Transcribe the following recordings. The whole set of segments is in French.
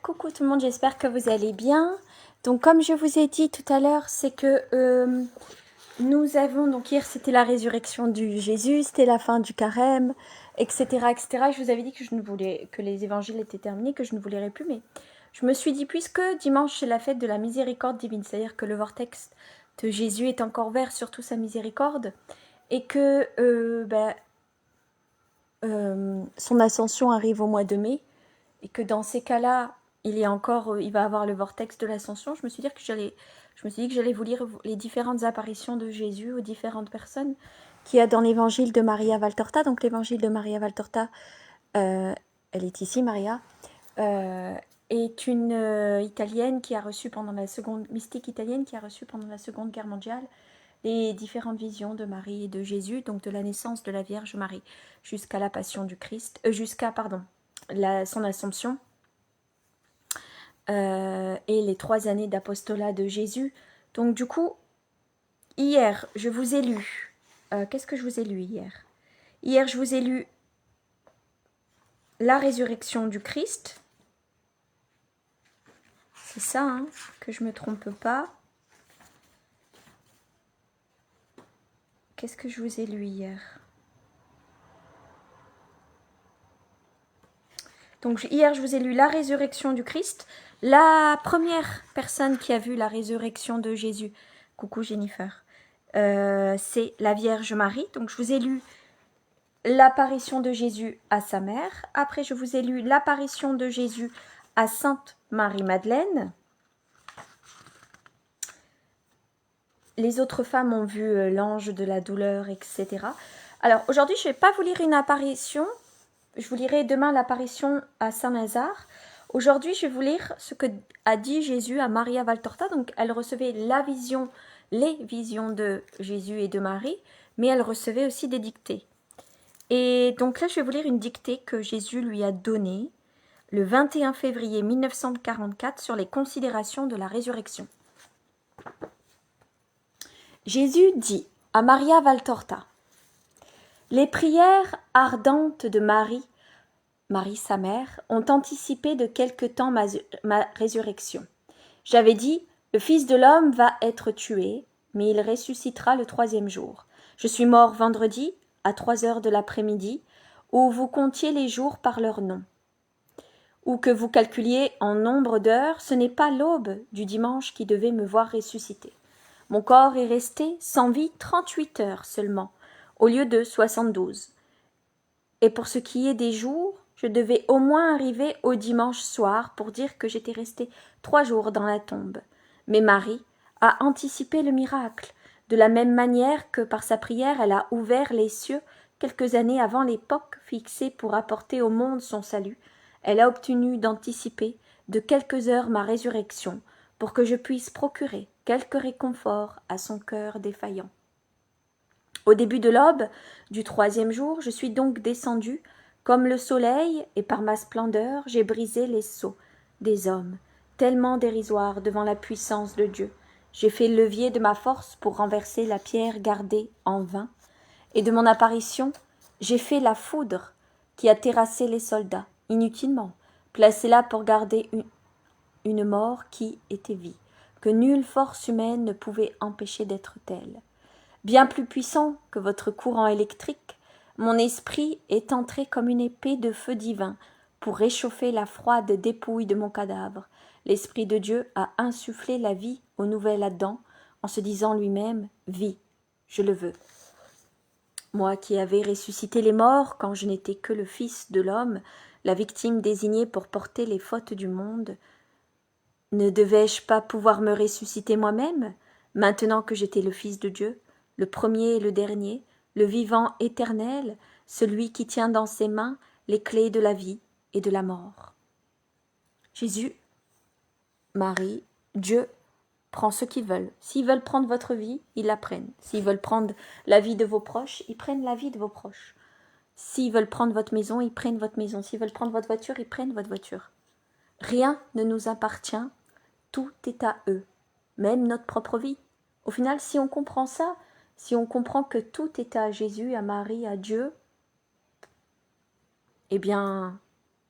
Coucou tout le monde, j'espère que vous allez bien. Donc comme je vous ai dit tout à l'heure, c'est que nous avons, donc hier c'était la résurrection du Jésus, c'était la fin du carême, etc., etc. Je vous avais dit que je ne voulais, que les évangiles étaient terminés, que je ne vous lirais plus, mais je me suis dit, puisque dimanche c'est la fête de la miséricorde divine, c'est-à-dire que le vortex de Jésus est encore vert sur toute sa miséricorde, et que son ascension arrive au mois de mai, et que dans ces cas-là, il va avoir le vortex de l'ascension, je me suis dit que j'allais vous lire les différentes apparitions de Jésus aux différentes personnes qu'il y a dans l'évangile de Maria Valtorta. Donc l'évangile de Maria Valtorta, elle est ici, Maria, est une italienne qui a reçu pendant la seconde, mystique italienne qui a reçu pendant la Seconde Guerre mondiale les différentes visions de Marie et de Jésus, donc de la naissance de la Vierge Marie jusqu'à la passion du Christ, son Assomption, et les 3 années d'apostolat de Jésus. Donc du coup, hier, je vous ai lu. Qu'est-ce que je vous ai lu hier? Hier, je vous ai lu la résurrection du Christ. C'est ça, hein, que je me trompe pas. Qu'est-ce que je vous ai lu hier? Donc hier, je vous ai lu la résurrection du Christ. La première personne qui a vu la résurrection de Jésus, coucou Jennifer, c'est la Vierge Marie. Donc je vous ai lu l'apparition de Jésus à sa mère. Après, je vous ai lu l'apparition de Jésus à Sainte Marie-Madeleine. Les autres femmes ont vu l'ange de la douleur, etc. Alors, aujourd'hui, je ne vais pas vous lire une apparition. Je vous lirai demain l'apparition à Saint-Lazare. Aujourd'hui, je vais vous lire ce que a dit Jésus à Maria Valtorta. Donc, elle recevait les visions de Jésus et de Marie, mais elle recevait aussi des dictées. Et donc là, je vais vous lire une dictée que Jésus lui a donnée le 21 février 1944 sur les considérations de la résurrection. Jésus dit à Maria Valtorta: les prières ardentes de Marie sa mère, ont anticipé de quelque temps ma résurrection. J'avais dit, le Fils de l'homme va être tué, mais il ressuscitera le 3e jour. Je suis mort vendredi, à 3 heures de l'après-midi, où vous comptiez les jours par leur nom. Ou que vous calculiez en nombre d'heures, ce n'est pas l'aube du dimanche qui devait me voir ressusciter. Mon corps est resté sans vie 38 heures seulement, au lieu de 72. Et pour ce qui est des jours, je devais au moins arriver au dimanche soir pour dire que j'étais resté 3 jours dans la tombe. Mais Marie a anticipé le miracle, de la même manière que par sa prière elle a ouvert les cieux quelques années avant l'époque fixée pour apporter au monde son salut. Elle a obtenu d'anticiper de quelques heures ma résurrection, pour que je puisse procurer quelque réconfort à son cœur défaillant. Au début de l'aube du 3e jour, je suis donc descendu comme le soleil, et par ma splendeur, j'ai brisé les sceaux des hommes, tellement dérisoires devant la puissance de Dieu. J'ai fait levier de ma force pour renverser la pierre gardée en vain, et de mon apparition, j'ai fait la foudre qui a terrassé les soldats, inutilement, placés là pour garder une mort qui était vie, que nulle force humaine ne pouvait empêcher d'être telle. Bien plus puissant que votre courant électrique, mon esprit est entré comme une épée de feu divin pour réchauffer la froide dépouille de mon cadavre. L'Esprit de Dieu a insufflé la vie au nouvel Adam en se disant lui-même « Vie, je le veux ». Moi qui avais ressuscité les morts quand je n'étais que le Fils de l'homme, la victime désignée pour porter les fautes du monde, ne devais-je pas pouvoir me ressusciter moi-même, maintenant que j'étais le Fils de Dieu, le premier et le dernier, le vivant éternel, celui qui tient dans ses mains les clés de la vie et de la mort. Jésus, Marie, Dieu prend ce qu'ils veulent. S'ils veulent prendre votre vie, ils la prennent. S'ils veulent prendre la vie de vos proches, ils prennent la vie de vos proches. S'ils veulent prendre votre maison, ils prennent votre maison. S'ils veulent prendre votre voiture, ils prennent votre voiture. Rien ne nous appartient, tout est à eux, même notre propre vie. Au final, si on comprend ça, si on comprend que tout est à Jésus, à Marie, à Dieu, eh bien,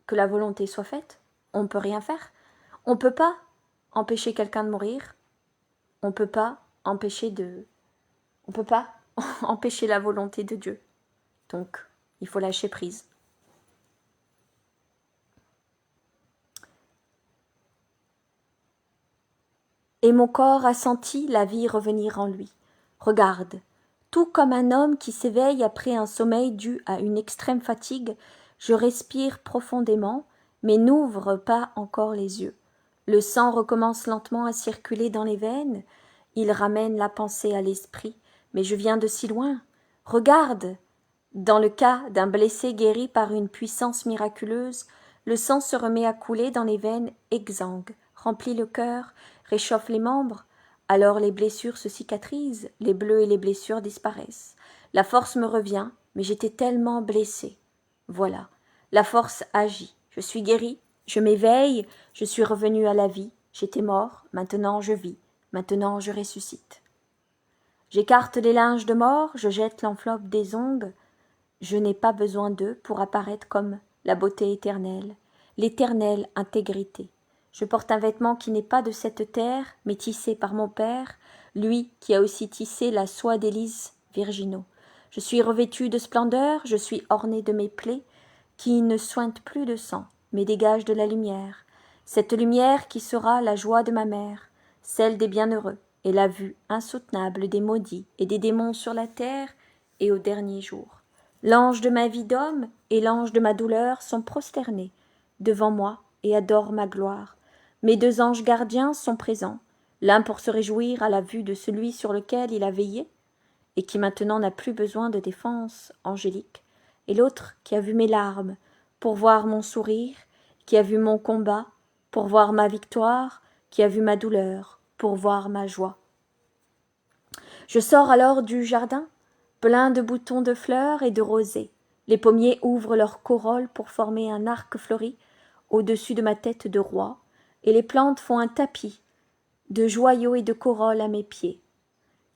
que la volonté soit faite. on ne peut rien faire. On ne peut pas empêcher quelqu'un de mourir. On ne peut pas empêcher on peut pas empêcher la volonté de Dieu. Donc, il faut lâcher prise. Et mon corps a senti la vie revenir en lui. Regarde, tout comme un homme qui s'éveille après un sommeil dû à une extrême fatigue, je respire profondément, mais n'ouvre pas encore les yeux. Le sang recommence lentement à circuler dans les veines, il ramène la pensée à l'esprit, mais je viens de si loin. Regarde, dans le cas d'un blessé guéri par une puissance miraculeuse, le sang se remet à couler dans les veines exsangues, remplit le cœur, réchauffe les membres, alors les blessures se cicatrisent, les bleus et les blessures disparaissent. La force me revient, mais j'étais tellement blessée. Voilà, la force agit. Je suis guérie, je m'éveille, je suis revenue à la vie. J'étais mort, maintenant je vis, maintenant je ressuscite. J'écarte les linges de mort, je jette l'enveloppe des ongles. Je n'ai pas besoin d'eux pour apparaître comme la beauté éternelle, l'éternelle intégrité. Je porte un vêtement qui n'est pas de cette terre, mais tissé par mon Père, lui qui a aussi tissé la soie des lys virginaux. Je suis revêtue de splendeur, je suis ornée de mes plaies, qui ne sointent plus de sang, mais dégagent de la lumière. Cette lumière qui sera la joie de ma mère, celle des bienheureux, et la vue insoutenable des maudits et des démons sur la terre et au dernier jour. L'ange de ma vie d'homme et l'ange de ma douleur sont prosternés devant moi et adorent ma gloire. Mes deux anges gardiens sont présents, l'un pour se réjouir à la vue de celui sur lequel il a veillé, et qui maintenant n'a plus besoin de défense angélique, et l'autre qui a vu mes larmes, pour voir mon sourire, qui a vu mon combat, pour voir ma victoire, qui a vu ma douleur, pour voir ma joie. Je sors alors du jardin, plein de boutons de fleurs et de rosées. Les pommiers ouvrent leurs corolles pour former un arc fleuri au-dessus de ma tête de roi, et les plantes font un tapis de joyaux et de corolles à mes pieds,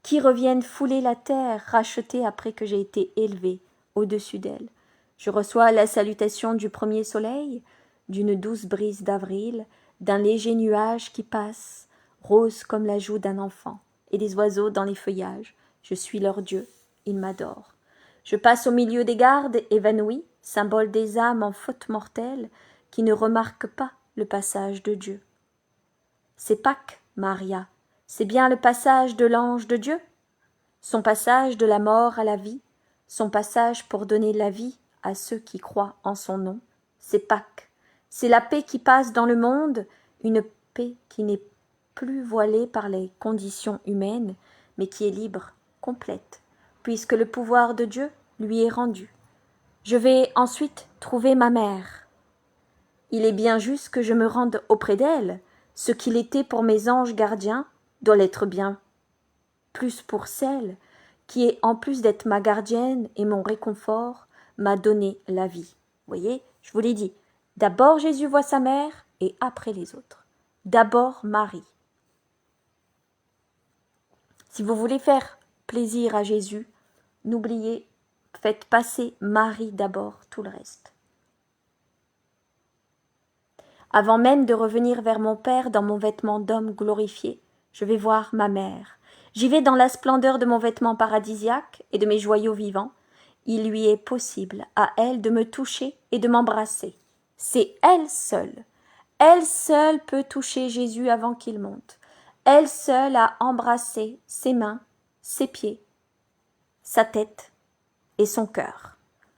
qui reviennent fouler la terre rachetée après que j'ai été élevée au-dessus d'elle. Je reçois la salutation du premier soleil, d'une douce brise d'avril, d'un léger nuage qui passe, rose comme la joue d'un enfant, et des oiseaux dans les feuillages. Je suis leur Dieu, ils m'adorent. Je passe au milieu des gardes évanouis, symbole des âmes en faute mortelle, qui ne remarquent pas le passage de Dieu. C'est Pâques, Maria, c'est bien le passage de l'ange de Dieu, son passage de la mort à la vie, son passage pour donner la vie à ceux qui croient en son nom. C'est Pâques, c'est la paix qui passe dans le monde, une paix qui n'est plus voilée par les conditions humaines, mais qui est libre, complète, puisque le pouvoir de Dieu lui est rendu. Je vais ensuite trouver ma mère. Il est bien juste que je me rende auprès d'elle. Ce qu'il était pour mes anges gardiens doit l'être bien plus pour celle qui est, en plus d'être ma gardienne et mon réconfort, m'a donné la vie. Vous voyez, je vous l'ai dit, d'abord Jésus voit sa mère et après les autres. D'abord Marie. Si vous voulez faire plaisir à Jésus, n'oubliez, faites passer Marie d'abord tout le reste. Avant même de revenir vers mon Père dans mon vêtement d'homme glorifié, je vais voir ma mère. J'y vais dans la splendeur de mon vêtement paradisiaque et de mes joyaux vivants. Il lui est possible à elle de me toucher et de m'embrasser. C'est elle seule peut toucher Jésus avant qu'il monte. Elle seule a embrassé ses mains, ses pieds, sa tête et son cœur.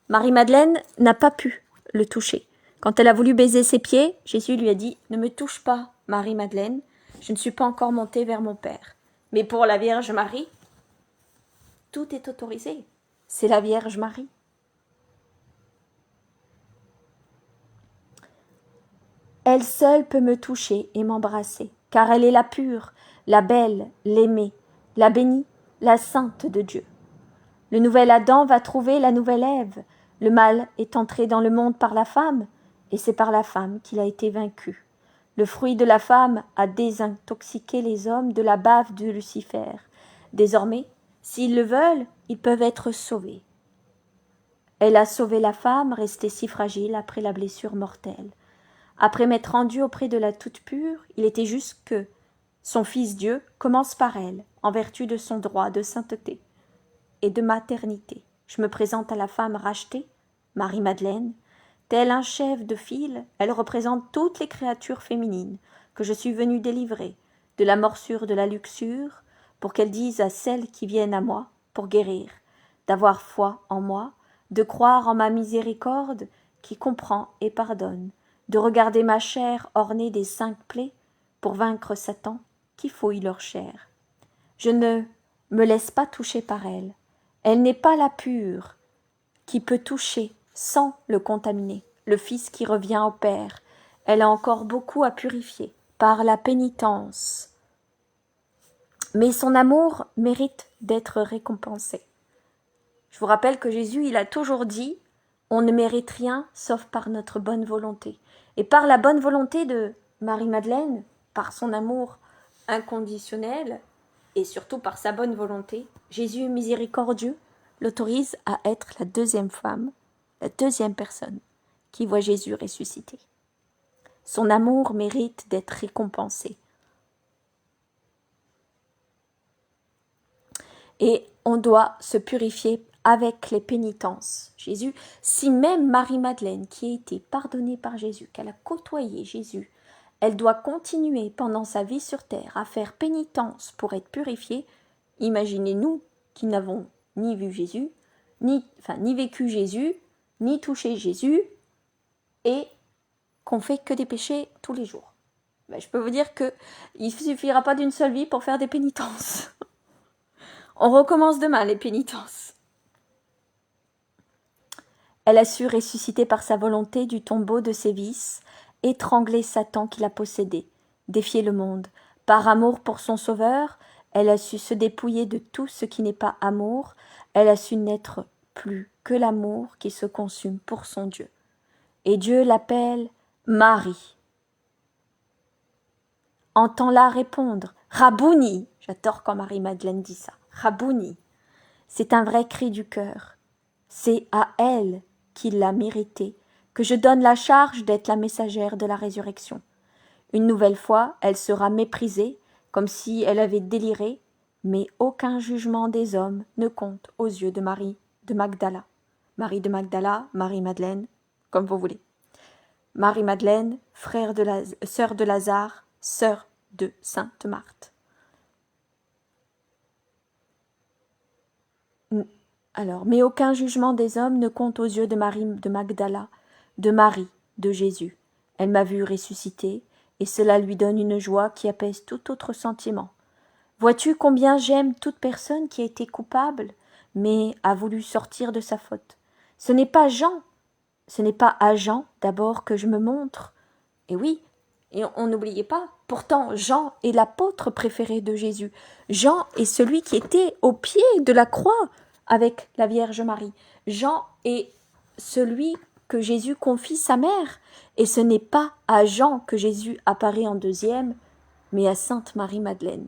Marie-Madeleine n'a pas pu le toucher. Quand elle a voulu baiser ses pieds, Jésus lui a dit « Ne me touche pas, Marie-Madeleine, je ne suis pas encore montée vers mon Père. » Mais pour la Vierge Marie, tout est autorisé. C'est la Vierge Marie. Elle seule peut me toucher et m'embrasser, car elle est la pure, la belle, l'aimée, la bénie, la sainte de Dieu. Le nouvel Adam va trouver la nouvelle Ève. Le mal est entré dans le monde par la femme, et c'est par la femme qu'il a été vaincu. Le fruit de la femme a désintoxiqué les hommes de la bave de Lucifer. Désormais, s'ils le veulent, ils peuvent être sauvés. Elle a sauvé la femme, restée si fragile après la blessure mortelle. Après m'être rendu auprès de la toute pure, il était juste que son Fils Dieu commence par elle, en vertu de son droit de sainteté et de maternité. Je me présente à la femme rachetée, Marie-Madeleine. Tel un chef de file, elle représente toutes les créatures féminines que je suis venue délivrer de la morsure de la luxure, pour qu'elles disent à celles qui viennent à moi pour guérir, d'avoir foi en moi, de croire en ma miséricorde qui comprend et pardonne, de regarder ma chair ornée des 5 plaies pour vaincre Satan qui fouille leur chair. Je ne me laisse pas toucher par elle. Elle n'est pas la pure qui peut toucher sans le contaminer, le Fils qui revient au Père. Elle a encore beaucoup à purifier par la pénitence. Mais son amour mérite d'être récompensé. Je vous rappelle que Jésus, il a toujours dit « On ne mérite rien sauf par notre bonne volonté ». Et par la bonne volonté de Marie-Madeleine, par son amour inconditionnel, et surtout par sa bonne volonté, Jésus miséricordieux l'autorise à être la deuxième femme, la deuxième personne qui voit Jésus ressuscité. Son amour mérite d'être récompensé. Et on doit se purifier avec les pénitences. Jésus, si même Marie-Madeleine, qui a été pardonnée par Jésus, qu'elle a côtoyé Jésus, elle doit continuer pendant sa vie sur terre à faire pénitence pour être purifiée, imaginez-nous qui n'avons ni vu Jésus, ni vécu Jésus, ni touché Jésus, et qu'on fait que des péchés tous les jours. Ben, je peux vous dire qu'il ne suffira pas d'une seule vie pour faire des pénitences. On recommence demain les pénitences. Elle a su ressusciter par sa volonté du tombeau de ses vices, étrangler Satan qui l'a possédé, défier le monde. Par amour pour son Sauveur, elle a su se dépouiller de tout ce qui n'est pas amour, elle a su n'être plus que l'amour qui se consume pour son Dieu. Et Dieu l'appelle Marie. Entends-la répondre « Rabouni !» J'adore quand Marie-Madeleine dit ça. « Rabouni !» C'est un vrai cri du cœur. C'est à elle qu'il l'a mérité que je donne la charge d'être la messagère de la résurrection. Une nouvelle fois, elle sera méprisée, comme si elle avait déliré, mais aucun jugement des hommes ne compte aux yeux de Marie de Magdala. Marie de Magdala, Marie-Madeleine, comme vous voulez. Marie-Madeleine, sœur de Lazare, sœur de Sainte Marthe. Alors, mais aucun jugement des hommes ne compte aux yeux de Marie de Magdala, de Marie, de Jésus. Elle m'a vu ressusciter, et cela lui donne une joie qui apaise tout autre sentiment. Vois-tu combien j'aime toute personne qui a été coupable, mais a voulu sortir de sa faute. Ce n'est pas à Jean d'abord que je me montre. Et oui, et on n'oubliez pas, pourtant Jean est l'apôtre préféré de Jésus. Jean est celui qui était au pied de la croix avec la Vierge Marie. Jean est celui que Jésus confie sa mère. Et ce n'est pas à Jean que Jésus apparaît en deuxième, mais à Sainte Marie-Madeleine.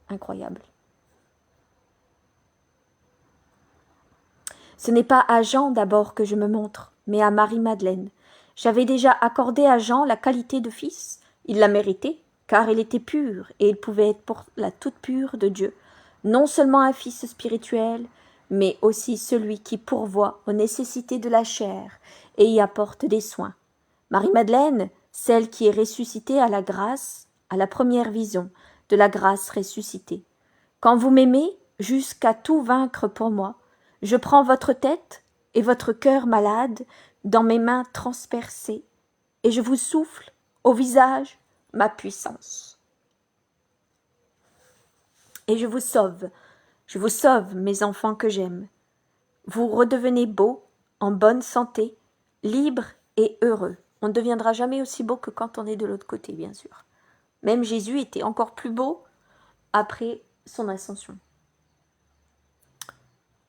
Incroyable. Ce n'est pas à Jean d'abord que je me montre, mais à Marie-Madeleine. J'avais déjà accordé à Jean la qualité de fils. Il l'a mérité, car il était pur, et il pouvait être pour la toute pure de Dieu, non seulement un fils spirituel, mais aussi celui qui pourvoit aux nécessités de la chair et y apporte des soins. Marie-Madeleine, celle qui est ressuscitée à la grâce, à la première vision de la grâce ressuscitée. Quand vous m'aimez jusqu'à tout vaincre pour moi, je prends votre tête et votre cœur malade dans mes mains transpercées, et je vous souffle au visage ma puissance. Et je vous sauve, mes enfants que j'aime. Vous redevenez beaux, en bonne santé, libres et heureux. On ne deviendra jamais aussi beau que quand on est de l'autre côté, bien sûr. Même Jésus était encore plus beau après son ascension.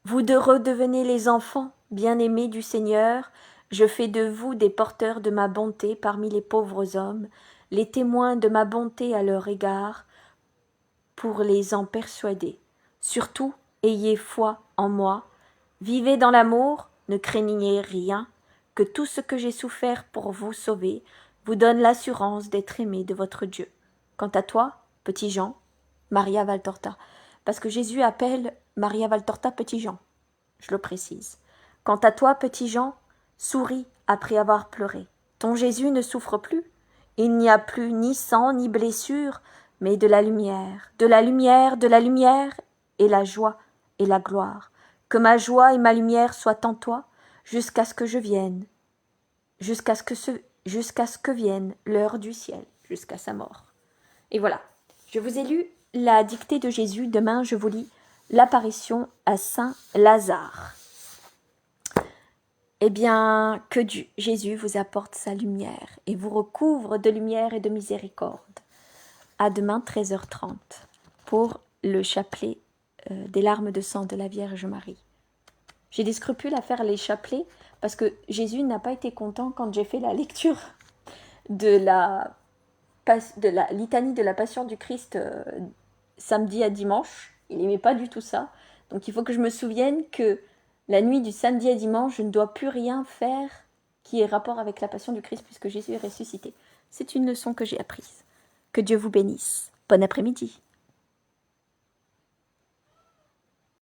Vous redevenez les enfants bien-aimés du Seigneur. Je fais de vous des porteurs de ma bonté parmi les pauvres hommes, les témoins de ma bonté à leur égard, pour les en persuader. Surtout, ayez foi en moi, vivez dans l'amour, ne craignez rien, que tout ce que j'ai souffert pour vous sauver, vous donne l'assurance d'être aimé de votre Dieu. Quant à toi, petit Jean, Maria Valtorta, parce que Jésus appelle Maria Valtorta petit Jean, je le précise. Quant à toi, petit Jean, souris après avoir pleuré. Ton Jésus ne souffre plus. Il n'y a plus ni sang ni blessure, mais de la lumière, de la lumière, de la lumière, et la joie et la gloire. Que ma joie et ma lumière soient en toi, jusqu'à ce que je vienne, jusqu'à ce que vienne l'heure du ciel, jusqu'à sa mort. Et voilà, je vous ai lu la dictée de Jésus. Demain, je vous lis l'apparition à Saint Lazare. Eh bien, que Dieu, Jésus vous apporte sa lumière et vous recouvre de lumière et de miséricorde. À demain, 13h30, pour le chapelet des larmes de sang de la Vierge Marie. J'ai des scrupules à faire les chapelets parce que Jésus n'a pas été content quand j'ai fait la lecture de la litanie de la Passion du Christ samedi à dimanche. Il n'aimait pas du tout ça. Donc il faut que je me souvienne que la nuit du samedi à dimanche, je ne dois plus rien faire qui ait rapport avec la Passion du Christ puisque Jésus est ressuscité. C'est une leçon que j'ai apprise. Que Dieu vous bénisse. Bon après-midi.